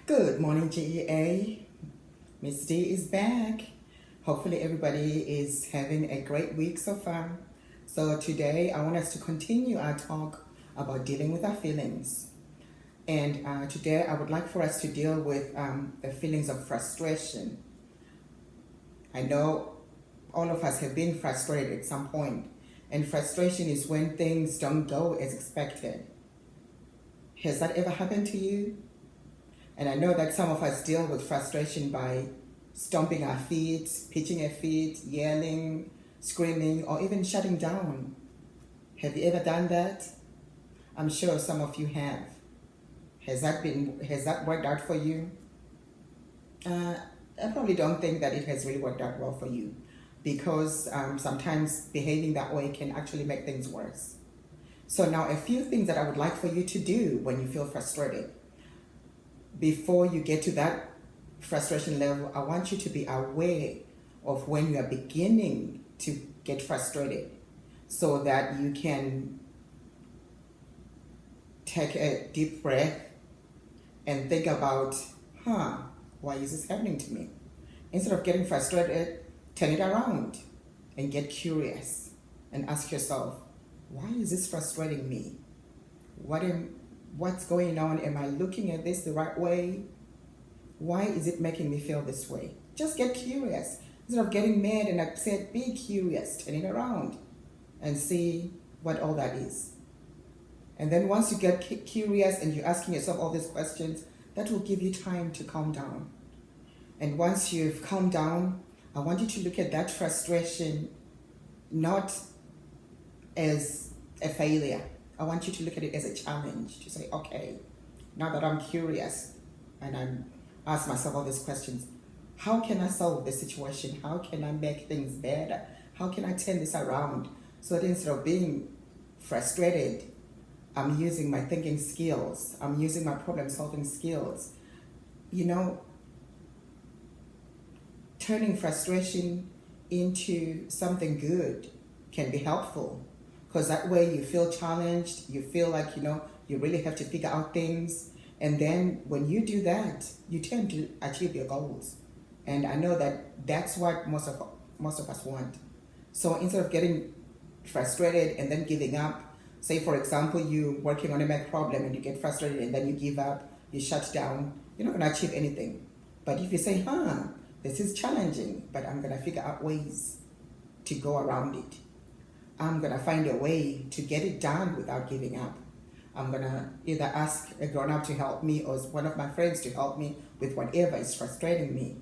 Good morning, GEA. Miss D is back. Hopefully, everybody is having a great week so far. So, today I want us to continue our talk about dealing with our feelings. And today I would like for us to deal with the feelings of frustration. I know all of us have been frustrated at some point, and frustration is when things don't go as expected. Has that ever happened to you? And I know that some of us deal with frustration by stomping our feet, pitching our feet, yelling, screaming, or even shutting down. Have you ever done that? I'm sure some of you have. Has that worked out for you? I probably don't think that it has really worked out well for you, because sometimes behaving that way can actually make things worse. So now a few things that I would like for you to do when you feel frustrated. Before you get to that frustration level, I want you to be aware of when you are beginning to get frustrated, so that you can take a deep breath and think about, why is this happening to me? Instead of getting frustrated, turn it around and get curious and ask yourself, why is this frustrating me? What's going on? Am I looking at this the right way? Why is it making me feel this way? Just get curious. Instead of getting mad and upset, be curious, turn it around and see what all that is. And then once you get curious and you're asking yourself all these questions, that will give you time to calm down. And once you've calmed down, I want you to look at that frustration not as a failure. I want you to look at it as a challenge, to say, okay, now that I'm curious and I'm ask myself all these questions, how can I solve this situation? How can I make things better? How can I turn this around? So that instead of being frustrated, I'm using my thinking skills. I'm using my problem solving skills. Turning frustration into something good can be helpful, because that way you feel challenged, you feel like, you really have to figure out things. And then when you do that, you tend to achieve your goals. And I know that that's what most of us want. So instead of getting frustrated and then giving up, say for example, you're working on a math problem and you get frustrated and then you give up, you shut down, you're not going to achieve anything. But if you say, this is challenging, but I'm going to figure out ways to go around it. I'm going to find a way to get it done without giving up. I'm going to either ask a grown-up to help me or one of my friends to help me with whatever is frustrating me.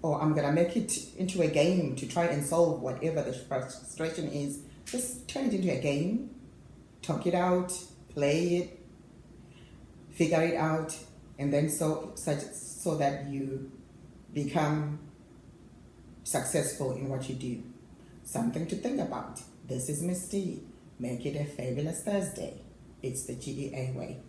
Or I'm going to make it into a game to try and solve whatever the frustration is. Just turn it into a game, talk it out, play it, figure it out, and then so that you become successful in what you do. Something to think about. This is Miss D. Make it a fabulous Thursday. It's the GEA way.